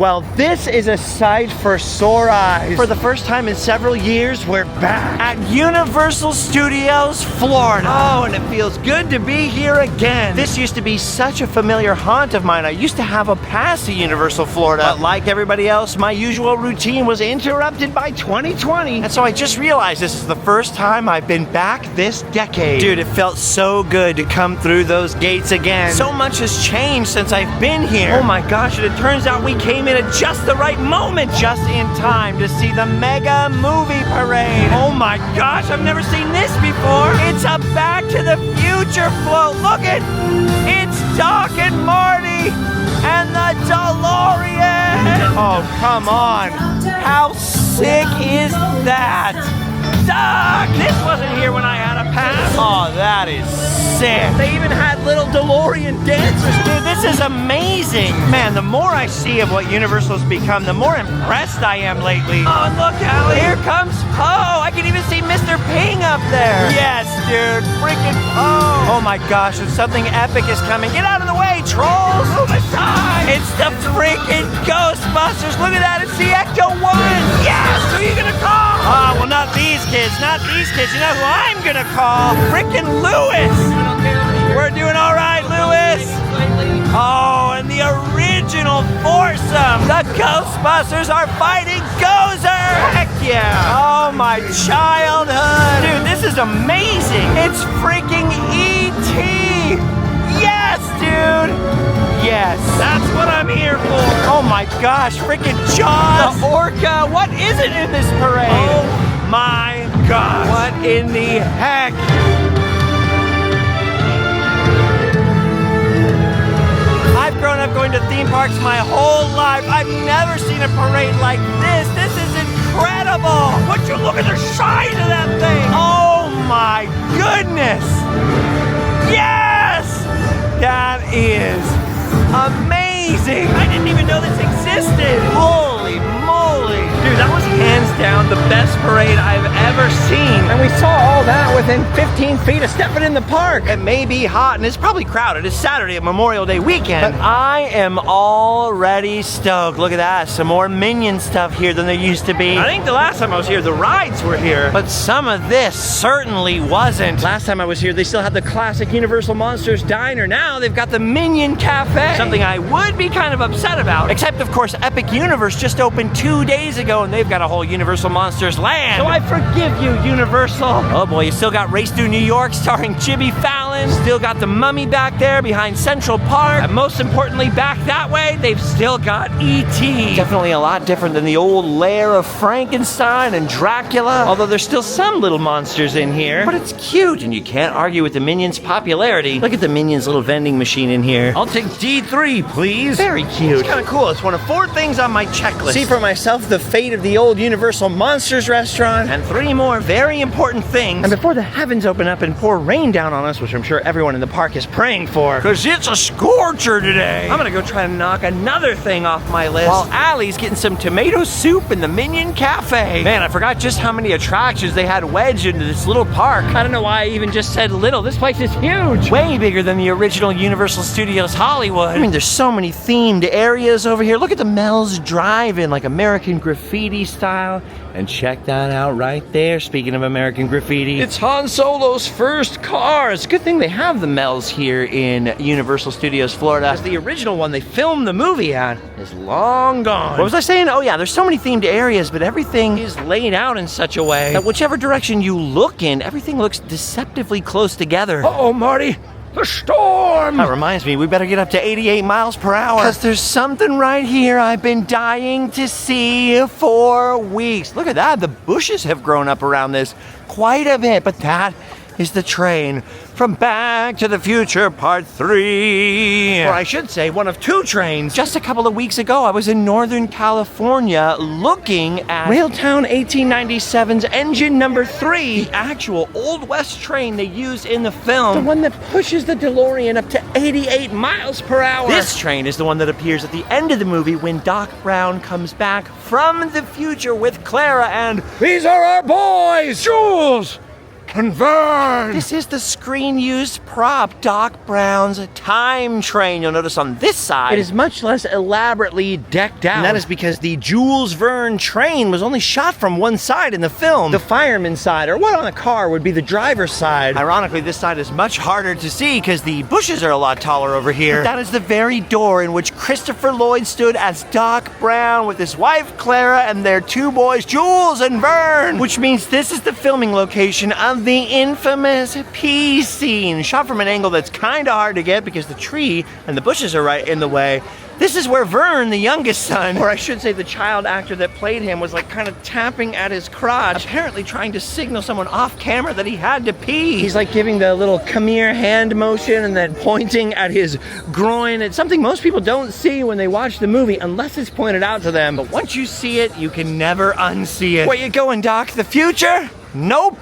Well, this is a sight for sore eyes. For the first time in several years, we're back at Universal Studios, Florida. Oh, and it feels good to be here again. This used to be such a familiar haunt of mine. I used to have a pass to Universal Florida, but like everybody else, my usual routine was interrupted by 2020. And so I just realized this is the first time I've been back this decade. Dude, it felt so good to come through those gates again. So much has changed since I've been here. Oh my gosh, and it turns out we came in at just the right moment, just in time to see the mega movie parade. Oh my gosh, I've never seen this before. It's a Back to the Future float. Look it, it's Doc and Marty and the DeLorean. Oh, come on. How sick is that? Doc, this wasn't here when I had a pass. Oh, that is sick. They even had little DeLorean dancers. Dude, this is amazing. Man, the more I see of what Universal's become, the more impressed I am lately. Oh, and look, Allie. Here comes Poe. I can even see Mr. Ping up there. Yes, dude. Freaking Poe. Oh my gosh, and something epic is coming. Get out of the way, trolls. Move aside. It's the freaking Ghostbusters. Look at that. It's the Ecto-1. Yes. Who are you going to call? Oh, well, not these kids. Not these kids. You know who I'm going to call? Freaking Lewis. We're doing all right, Lewis. Oh, and the original foursome. The Ghostbusters are fighting Gozer. Heck yeah. Oh, my childhood. Dude, this is amazing. It's freaking E.T. Yes, dude. Yes. That's what I'm here for. Oh, my gosh. Freaking Jaws. The Orca. What is it in this parade? Oh, my gosh. What in the heck? I've grown up going to theme parks my whole life. I've never seen a parade like this. This is incredible. Would you look at the size of that thing? Oh my goodness. Yes! That is amazing. I didn't even know this existed. Holy moly. Dude, that was hands down the best parade I've ever seen. And we saw all that within 15 feet of stepping in the park. It may be hot and it's probably crowded. It's Saturday at Memorial Day weekend. But I am already stoked. Look at that. Some more Minion stuff here than there used to be. I think the last time I was here, the rides were here. But some of this certainly wasn't. Last time I was here, they still had the classic Universal Monsters Diner. Now they've got the Minion Café. Something I would be kind of upset about. Except, of course, Epic Universe just opened 2 days ago and they've got a whole Universal Monsters Land. So I forgive you, Universal. Oh boy, you still got Race Through New York starring Jimmy Fallon. Still got the Mummy back there behind Central Park. And most importantly, back that way, they've still got E.T. Definitely a lot different than the old lair of Frankenstein and Dracula. Although there's still some little monsters in here. But it's cute and you can't argue with the Minions' popularity. Look at the Minions' little vending machine in here. I'll take D3, please. Very cute. It's kind of cool. It's one of 4 things on my checklist. See for myself the fate of the old Universal Monsters restaurant, and 3 more very important things. And before the heavens open up and pour rain down on us, which I'm sure everyone in the park is praying for, because it's a scorcher today, I'm gonna go try to knock another thing off my list while Allie's getting some tomato soup in the Minion Cafe. Man, I forgot just how many attractions they had wedged into this little park. I don't know why I even just said little. This place is huge. Way bigger than the original Universal Studios Hollywood. I mean, there's so many themed areas over here. Look at the Mel's Drive-In, like American Graffiti style. And check that out right there. Speaking of American Graffiti, it's Han Solo's first car. It's a good thing they have the Mel's here in Universal Studios Florida, because the original one they filmed the movie at is long gone. What was I saying? Oh yeah, there's so many themed areas, but everything is laid out in such a way that whichever direction you look in, everything looks deceptively close together. Uh-oh, Marty. The storm! That reminds me, we better get up to 88 miles per hour. Because there's something right here I've been dying to see for weeks. Look at that, the bushes have grown up around this quite a bit. But that is the train from Back to the Future Part 3. Or I should say, one of 2 trains. Just a couple of weeks ago, I was in Northern California looking at Railtown 1897's engine number 3, the actual Old West train they used in the film. The one that pushes the DeLorean up to 88 miles per hour. This train is the one that appears at the end of the movie when Doc Brown comes back from the future with Clara and... These are our boys! Jules! and Vern. This is the screen-used prop, Doc Brown's time train. You'll notice on this side, it is much less elaborately decked out. And that is because the Jules Verne train was only shot from one side in the film. The fireman's side, or what on a car would be the driver's side. Ironically, this side is much harder to see because the bushes are a lot taller over here. But that is the very door in which Christopher Lloyd stood as Doc Brown with his wife Clara and their two boys Jules and Vern, which means this is the filming location of the infamous pee scene, shot from an angle that's kind of hard to get because the tree and the bushes are right in the way. This is where Vern, the youngest son, or I should say the child actor that played him, was like kind of tapping at his crotch, apparently trying to signal someone off camera that he had to pee. He's like giving the little come here hand motion and then pointing at his groin. It's something most people don't see when they watch the movie unless it's pointed out to them. But once you see it, you can never unsee it. Where you going, Doc? The future? Nope.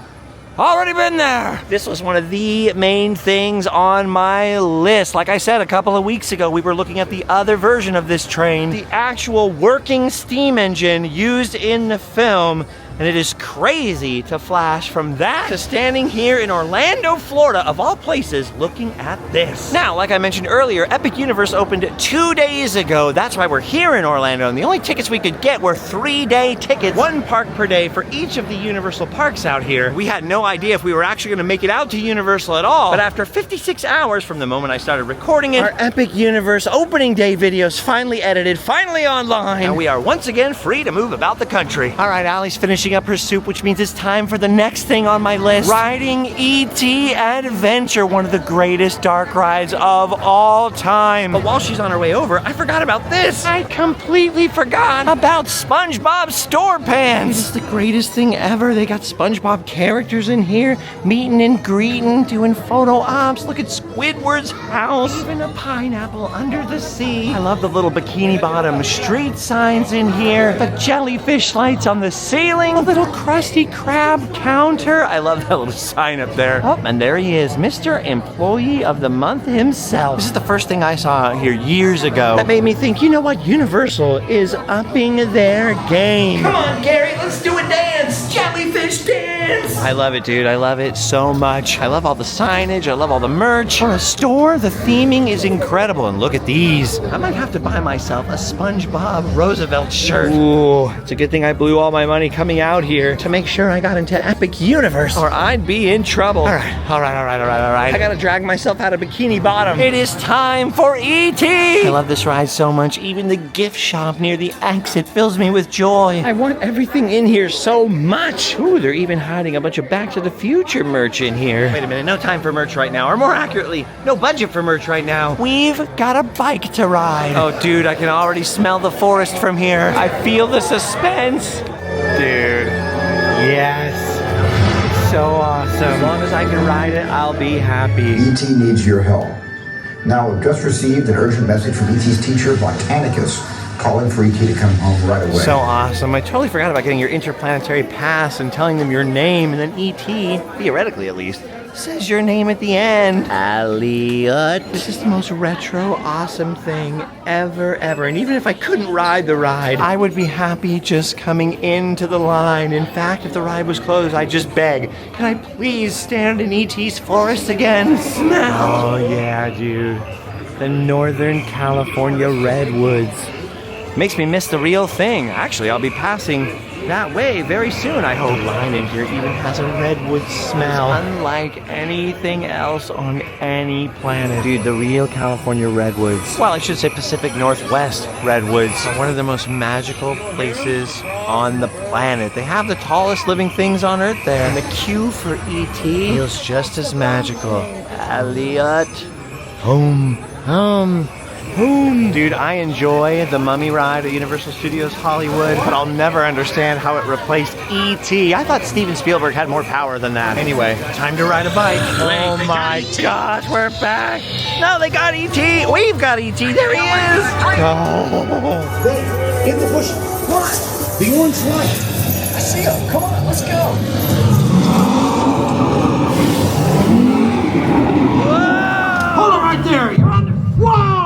Already been there. This was one of the main things on my list. Like I said a couple of weeks ago, we were looking at the other version of this train, the actual working steam engine used in the film. And it is crazy to flash from that to standing here in Orlando, Florida, of all places, looking at this. Now, like I mentioned earlier, Epic Universe opened 2 days ago. That's why we're here in Orlando. And the only tickets we could get were 3-day tickets, 1 park per day for each of the Universal parks out here. We had no idea if we were actually going to make it out to Universal at all. But after 56 hours from the moment I started recording it, our Epic Universe opening day videos finally edited, finally online. And we are once again free to move about the country. All right, Allie's finishing up her soup, which means it's time for the next thing on my list. Riding E.T. Adventure, one of the greatest dark rides of all time. But while she's on her way over, I forgot about this. I completely forgot about SpongeBob StorePants. This is the greatest thing ever. They got SpongeBob characters in here, meeting and greeting, doing photo ops. Look at Squidward's house. Even a pineapple under the sea. I love the little Bikini Bottom street signs in here. The jellyfish lights on the ceiling. A little Krusty Krab counter. I love that little sign up there. Oh, and there he is, Mr. Employee of the Month himself. This is the first thing I saw here years ago that made me think, you know what? Universal is upping their game. Come on, Gary, let's do a dance. Jellyfish dance. I love it, dude. I love it so much. I love all the signage. I love all the merch. For a store, the theming is incredible. And look at these. I might have to buy myself a SpongeBob Roosevelt shirt. Ooh, it's a good thing I blew all my money coming out here to make sure I got into Epic Universe, or I'd be in trouble. All right. I gotta drag myself out of Bikini Bottom. It is time for E.T. I love this ride so much. Even the gift shop near the exit fills me with joy. I want everything in here so much. Ooh, they're even hiding a bunch of Back to the Future merch in here. Wait a minute, no time for merch right now, or more accurately, no budget for merch right now. We've got a bike to ride. Oh, dude, I can already smell the forest from here. I feel the suspense. Dude, yes. So awesome. As long as I can ride it, I'll be happy. E.T. needs your help. Now, we've just received an urgent message from E.T.'s teacher, Botanicus, calling for E.T. to come home right away. So awesome. I totally forgot about getting your interplanetary pass and telling them your name, and then E.T., theoretically at least, says your name at the end. Elliot. This is the most retro, awesome thing ever. And even if I couldn't ride the ride, I would be happy just coming into the line. In fact, if the ride was closed, I'd just beg, can I please stand in E.T.'s forest again? Smell. Oh yeah, dude. The Northern California redwoods. Makes me miss the real thing. Actually, I'll be passing that way very soon, I hope. The line in here even has a redwood smell, unlike anything else on any planet. Dude, the real California redwoods. Well, I should say Pacific Northwest redwoods are one of the most magical places on the planet. They have the tallest living things on Earth there. And the queue for E.T. feels just as magical. Elliot. Home. Dude, I enjoy the Mummy ride at Universal Studios Hollywood, but I'll never understand how it replaced E.T. I thought Steven Spielberg had more power than that. Anyway, time to ride a bike. Oh my gosh, we're back. No, they got E.T. We've got E.T. There he is. Oh. Wait, in the bush. What? The orange light. I see him. Come on, let's go. Whoa. Hold it right there. You're on the... Whoa!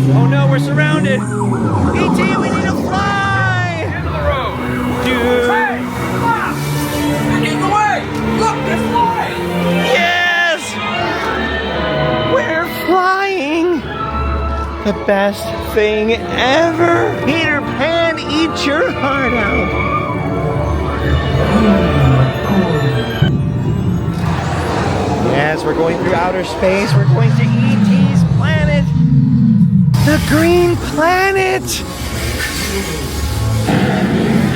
Oh no, we're surrounded. E.T., we need to fly. End of the road. Dude. Hey, stop! You're getting away. We're flying! Yes! We're flying! The best thing ever! Peter Pan, eat your heart out! Yes, we're going through outer space. We're going to E.T.'s planet. The Green Planet.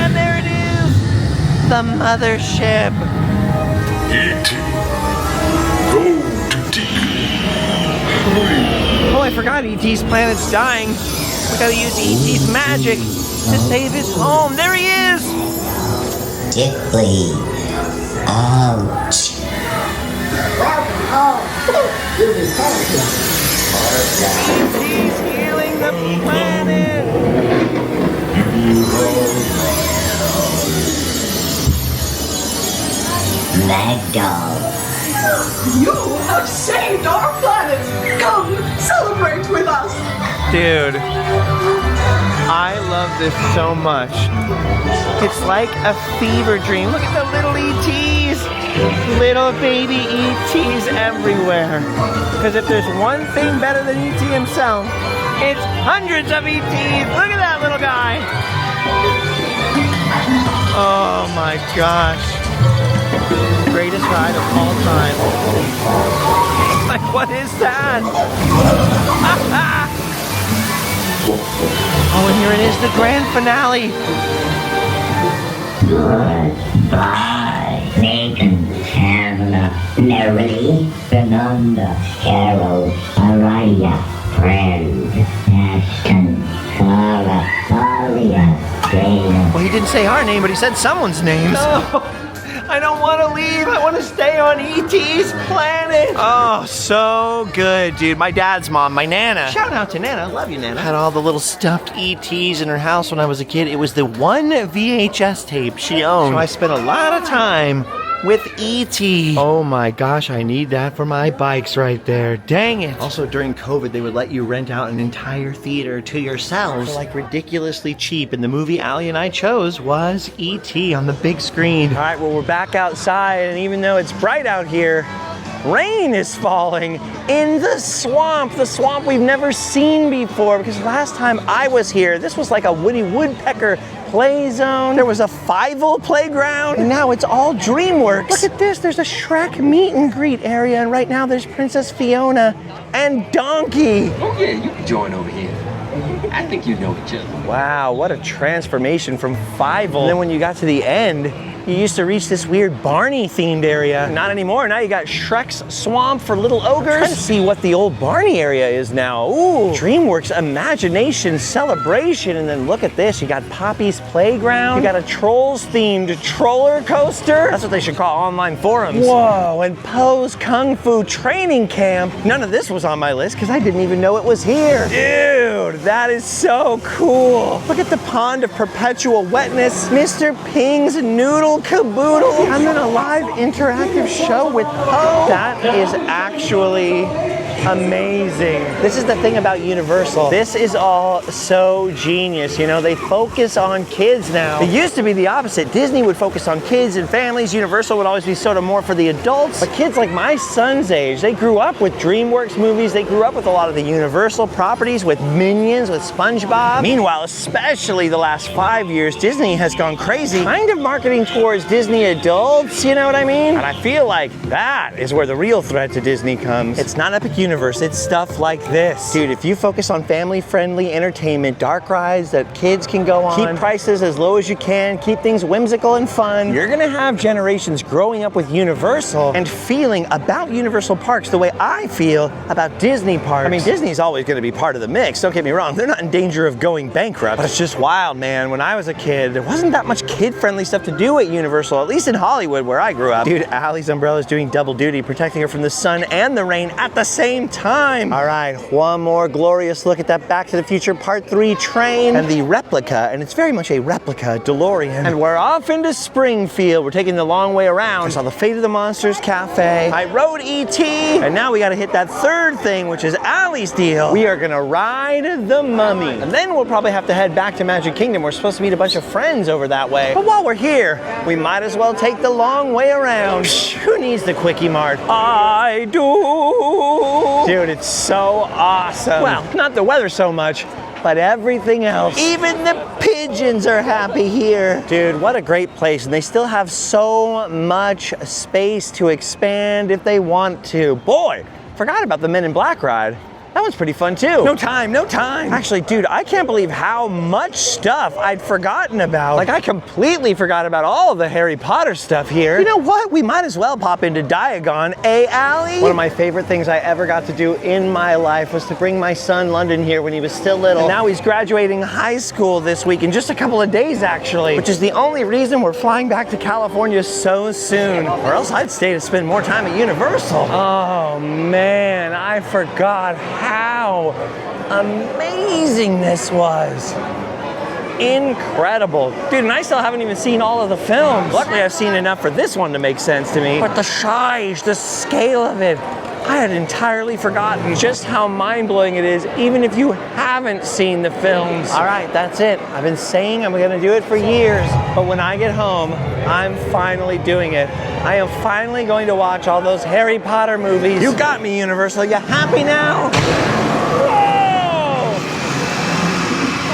And there it is. The mothership. E.T. Go to deep. Oh, I forgot E.T.'s planet's dying. We gotta use E.T.'s magic to save his home. There he is. Dickly. Ouch. E.T.'s healing the planet. Mad dog. You have saved our planet! Come, celebrate with us! Dude, I love this so much. It's like a fever dream. Look at the little ETs. Little baby ETs everywhere. Because if there's one thing better than ET himself, it's hundreds of ETs. Look at that little guy. Oh my gosh. Greatest ride of all time. Like, what is that? Oh, and here it is, the grand finale. Goodbye, Nathan, Chandler, Nerily, Fernanda, Carol, Araya, Friend, Ashton, Clara, Aria, Dana. Well, he didn't say our name, but he said someone's name. No, I don't want to leave. I want to stay on E.T.'s planet. Oh, so good, dude. My dad's mom, my Nana. Shout out to Nana. Love you, Nana. Had all the little stuffed E.T.s in her house when I was a kid. It was the one VHS tape she owned. So I spent a lot of time with E.T. Oh my gosh, I need that for my bikes right there. Dang it. Also, during COVID, they would let you rent out an entire theater to yourselves for like ridiculously cheap. And the movie Allie and I chose was E.T. on the big screen. All right, well, we're back outside. And even though it's bright out here, rain is falling in the swamp we've never seen before. Because last time I was here, this was like a Woody Woodpecker play zone. There was a Fievel playground, and now it's all DreamWorks. Look at this, there's a Shrek meet and greet area, and right now there's Princess Fiona and Donkey. Oh yeah, you can join over here. I think you know each other. Wow, what a transformation from Fievel. And then when you got to the end, you used to reach this weird Barney themed area. Not anymore, now you got Shrek's swamp for little ogres. I'm trying to see what the old Barney area is now. Ooh, DreamWorks Imagination Celebration. And then look at this, you got Poppy's Playground. You got a Trolls themed Troller Coaster. That's what they should call online forums. Whoa, and Poe's Kung Fu Training Camp. None of this was on my list because I didn't even know it was here. Dude, that is so cool. Look at the Pond of Perpetual Wetness, Mr. Ping's Noodle Caboodle, and then a live interactive show with Poe. That is actually amazing. This is the thing about Universal. This is all so genius. You know, they focus on kids now. It used to be the opposite. Disney would focus on kids and families. Universal would always be sort of more for the adults. But kids like my son's age, they grew up with DreamWorks movies. They grew up with a lot of the Universal properties, with Minions, with SpongeBob. Meanwhile, especially the last 5 years, Disney has gone crazy, kind of marketing towards Disney adults, you know what I mean? And I feel like that is where the real threat to Disney comes. It's not Epic Universe, it's stuff like this. Dude, if you focus on family-friendly entertainment, dark rides that kids can go on, keep prices as low as you can, keep things whimsical and fun, you're gonna have generations growing up with Universal and feeling about Universal parks the way I feel about Disney parks. I mean, Disney's always gonna be part of the mix, don't get me wrong, they're not in danger of going bankrupt, but it's just wild, man. When I was a kid, there wasn't that much kid-friendly stuff to do at Universal, at least in Hollywood where I grew up. Dude, Allie's umbrella is doing double duty, protecting her from the sun and the rain at the same same time. All right, one more glorious look at that Back to the Future Part 3 train and the replica, and it's very much a replica DeLorean. And we're off into Springfield. We're taking the long way around. I saw the fate of the Monsters Café. I rode E.T. And now we gotta hit that third thing, which is Allie's deal. We are gonna ride the Mummy. And then we'll probably have to head back to Magic Kingdom. We're supposed to meet a bunch of friends over that way. But while we're here, we might as well take the long way around. Who needs the Quickie Mart? I do. Dude, it's so awesome. Well, not the weather so much, but everything else. Even the pigeons are happy here. Dude, what a great place. And they still have so much space to expand if they want to. Boy, forgot about the Men in Black ride. That one's pretty fun too. No time, no time. Actually, dude, I can't believe how much stuff I'd forgotten about. Like, I completely forgot about all of the Harry Potter stuff here. You know what? We might as well pop into Diagon, Allie? One of my favorite things I ever got to do in my life was to bring my son London here when he was still little. And now he's graduating high school this week in just a couple of days, actually, which is the only reason we're flying back to California so soon. Or else I'd stay to spend more time at Universal. Oh man, I forgot how amazing this was. Incredible. Dude, and I still haven't even seen all of the films. Luckily, I've seen enough for this one to make sense to me. But the size, the scale of it, I had entirely forgotten just how mind-blowing it is, even if you haven't seen the films. All right, that's it. I've been saying I'm gonna do it for years, but when I get home, I'm finally doing it. I am finally going to watch all those Harry Potter movies. You got me, Universal. You happy now? Whoa!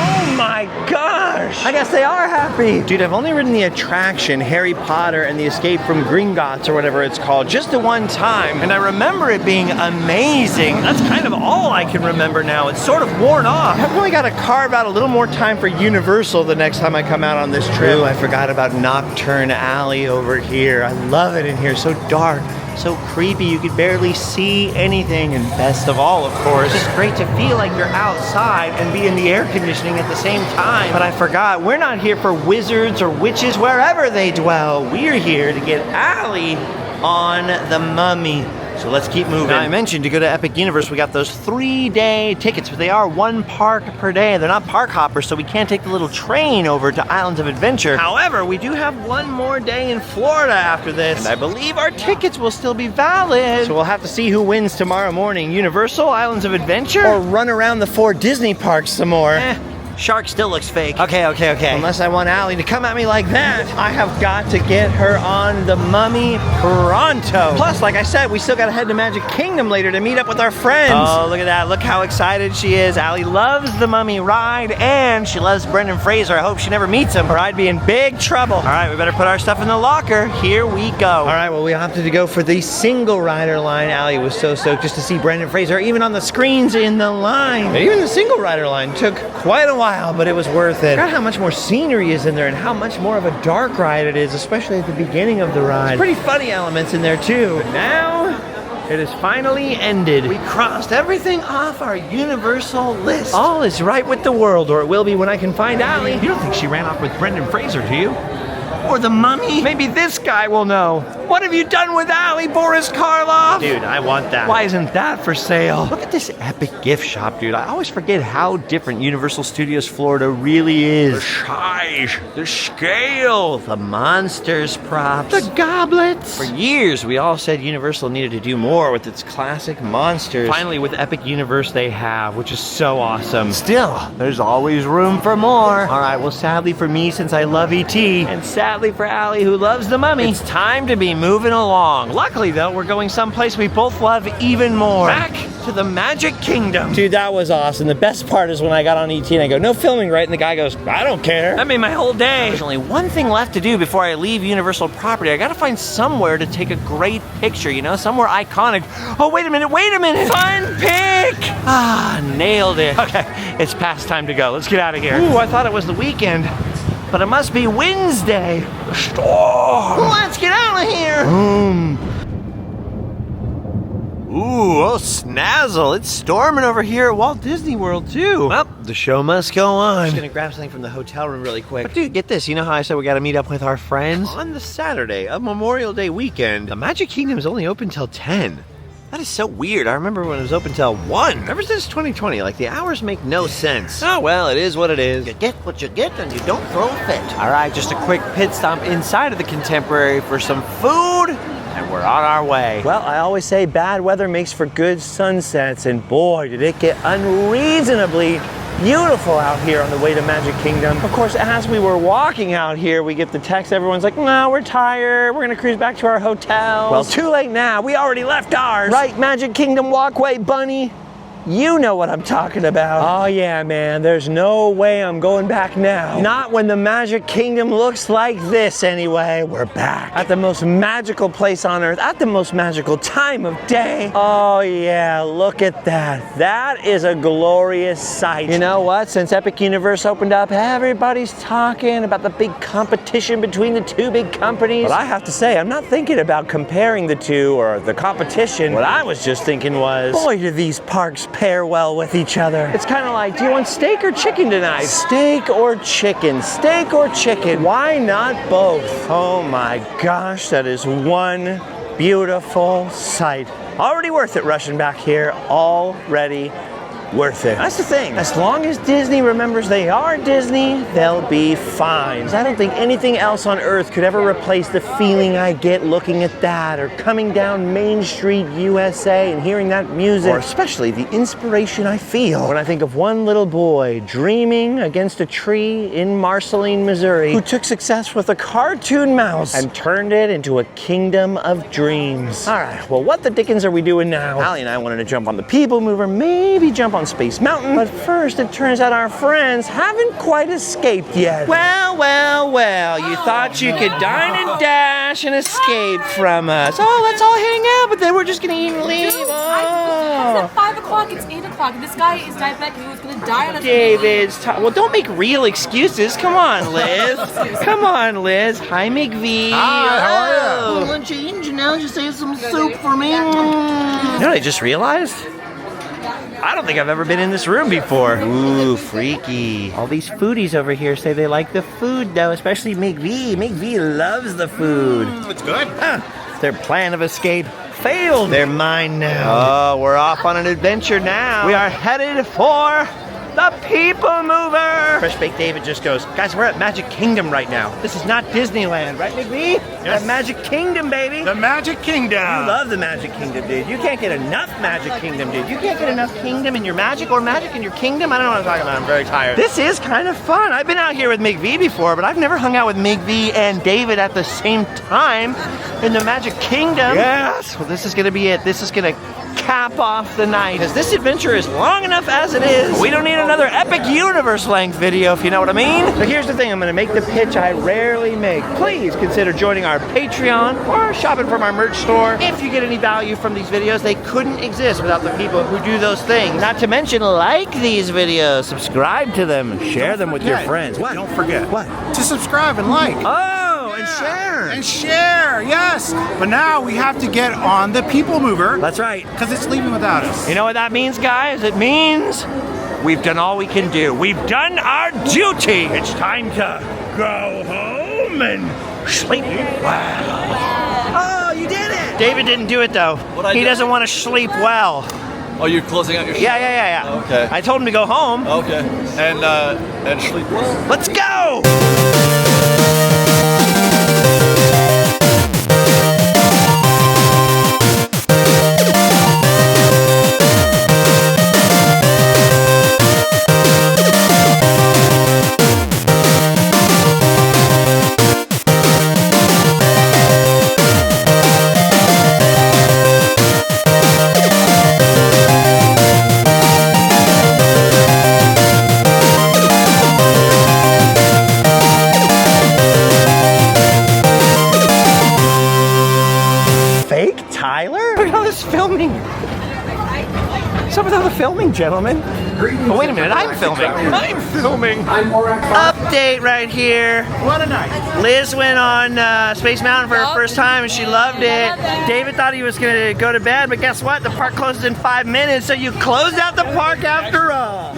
Oh my gosh! I guess they are happy. Dude, I've only ridden the attraction, Harry Potter and the Escape from Gringotts or whatever it's called, just the one time. And I remember it being amazing. That's kind of all I can remember now. It's sort of worn off. I've really got to carve out a little more time for Universal the next time I come out on this trip. Ooh, I forgot about Nocturne Alley over here. I love it in here, so dark. So creepy, you could barely see anything, and best of all, of course, it's just great to feel like you're outside and be in the air conditioning at the same time. But I forgot, we're not here for wizards or witches wherever they dwell. We're here to get Allie on the Mummy. So let's keep moving. Now, I mentioned to go to Epic Universe, we got those 3-day tickets, but they are one park per day. They're not park hoppers, so we can't take the little train over to Islands of Adventure. However, we do have one more day in Florida after this, and I believe our tickets will still be valid. So we'll have to see who wins tomorrow morning. Universal, Islands of Adventure, or run around the 4 Disney parks some more. Shark still looks fake. Okay. Unless I want Allie to come at me like that, I have got to get her on the Mummy pronto. Plus, like I said, we still gotta head to Magic Kingdom later to meet up with our friends. Oh, look at that. Look how excited she is. Allie loves the Mummy ride, and she loves Brendan Fraser. I hope she never meets him, or I'd be in big trouble. All right, we better put our stuff in the locker. Here we go. All right, well, we opted to go for the single rider line. Allie was so stoked just to see Brendan Fraser, even on the screens in the line. And even the single rider line took quite a while, but it was worth it. I forgot how much more scenery is in there and how much more of a dark ride it is, especially at the beginning of the ride. There's pretty funny elements in there too. But now, it has finally ended. We crossed everything off our Universal list. All is right with the world, or it will be when I can find Allie. You don't think she ran off with Brendan Fraser, do you? Or the Mummy? Maybe this guy will know. What have you done with Allie, Boris Karloff? Dude, I want that. Why isn't that for sale? Look at this epic gift shop, dude. I always forget how different Universal Studios Florida really is. The size, the scale, the monsters props, the goblets. For years, we all said Universal needed to do more with its classic monsters. Finally, with Epic Universe, they have, which is so awesome. Still, there's always room for more. All right, well, sadly for me, since I love E.T., and sadly for Allie, who loves the Mummy, it's time to be moving along. Luckily, though, we're going someplace we both love even more. Back to the Magic Kingdom. Dude, that was awesome. The best part is when I got on ET and I go, no filming, right? And the guy goes, I don't care. That made my whole day. There's only one thing left to do before I leave Universal property. I gotta find somewhere to take a great picture, you know? Somewhere iconic. Oh, wait a minute. Fun pick! Ah, nailed it. Okay, it's past time to go. Let's get out of here. Ooh, I thought it was the weekend, but it must be Wednesday. Storm. Let's get out of here. Ooh, oh snazzle. It's storming over here at Walt Disney World too. Well, the show must go on. I'm just gonna grab something from the hotel room really quick. But dude, get this. You know how I said we gotta meet up with our friends? On the Saturday of Memorial Day weekend, the Magic Kingdom is only open till 10. That is so weird. I remember when it was open till 1. Ever since 2020, like the hours make no sense. Oh well, it is what it is. You get what you get and you don't throw a fit. All right, just a quick pit stop inside of the Contemporary for some food. And we're on our way. Well, I always say bad weather makes for good sunsets, and boy, did it get unreasonably beautiful out here on the way to Magic Kingdom. Of course, as we were walking out here, we get the text, everyone's like, no, we're tired, we're gonna cruise back to our hotel. Well, too late now, we already left ours. Right, Magic Kingdom walkway, bunny? You know what I'm talking about. Oh yeah, man, there's no way I'm going back now. Not when the Magic Kingdom looks like this anyway. We're back at the most magical place on earth, at the most magical time of day. Oh yeah, look at that. That is a glorious sight. You know what? Since Epic Universe opened up, everybody's talking about the big competition between the two big companies. But I have to say, I'm not thinking about comparing the two or the competition. What I was just thinking was, boy, do these parks pair well with each other. It's kind of like, do you want steak or chicken tonight? Steak or chicken? Steak or chicken? Why not both? Oh my gosh, that is one beautiful sight. Already worth it rushing back here. Already worth it. That's the thing. As long as Disney remembers they are Disney, they'll be fine. I don't think anything else on earth could ever replace the feeling I get looking at that, or coming down Main Street, USA, and hearing that music, or especially the inspiration I feel when I think of one little boy dreaming against a tree in Marceline, Missouri, who took success with a cartoon mouse and turned it into a kingdom of dreams. All right, well, what the dickens are we doing now? Allie and I wanted to jump on the People Mover, maybe jump on Space Mountain, but first it turns out our friends haven't quite escaped yet. Well, you thought you could dine and dash and escape from us. Oh, let's all hang out, but then we're just gonna eat and leave. Dude, I said 5 o'clock, it's 8 o'clock. This guy is diabetic and he was gonna die on us. David's well, don't make real excuses. Come on, Liz. Come on, Liz. Hi, McVie. Hi, how are you? Want change now? Just save some soup for me. You know what I just realized? I don't think I've ever been in this room before. Ooh, freaky. All these foodies over here say they like the food, though, especially McVie. McVie loves the food. It's good. Their plan of escape failed. They're mine now. Oh, we're off on an adventure now. We are headed for the People Mover. Fresh Baked David just goes, guys, we're at Magic Kingdom right now. This is not Disneyland, right, McVie? Yes. At Magic Kingdom, baby. The Magic Kingdom. You love the Magic Kingdom, dude. You can't get enough Magic Kingdom, dude. You can't get enough kingdom in your magic or magic in your kingdom. I don't know what I'm talking about. I'm very tired. This is kind of fun. I've been out here with McVie before, but I've never hung out with McVie and David at the same time in the Magic Kingdom. Yes. Well, this is going to be it. This is going to cap off the night, because this adventure is long enough as it is. We don't need another Epic Universe length video, if you know what I mean. But here's the thing, I'm gonna make the pitch I rarely make. Please consider joining our Patreon or shopping from our merch store. If you get any value from these videos, they couldn't exist without the people who do those things. Not to mention, like these videos, subscribe to them, share them with your friends. What? Don't forget. What? To subscribe and like. Oh, and share. And share, yes. But now we have to get on the People Mover. That's right. Because it's leaving without us. You know what that means, guys? It means we've done all we can do. We've done our duty. It's time to go home and sleep well. Oh, you did it! David didn't do it, though. He doesn't want to sleep well. Oh, you're closing out your show? Yeah. Okay. I told him to go home. Okay. And sleep well. Let's go! Filming. What's up with all the filming, gentlemen? Oh, wait a minute, I'm filming. Update right here. What a night. Liz went on Space Mountain for her first time and she loved it. David thought he was going to go to bed, but guess what? The park closes in 5 minutes, so you closed out the park after all.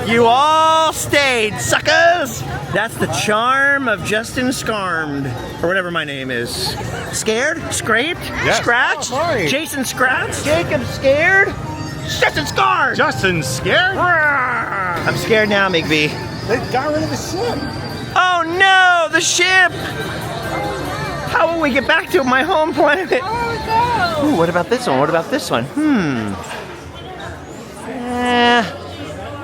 You all stayed, suckers! That's the charm of Justin Scarmed, or whatever my name is. Scared? Scraped? Yes. Scratched? Oh, sorry. Jason Scratched? Jacob Scared? Justin Scarred! Justin scared? I'm scared now, McVie. They got rid of the ship. Oh no, the ship! How will we get back to my home planet? Oh no! Ooh, what about this one? What about this one?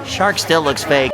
Shark still looks fake.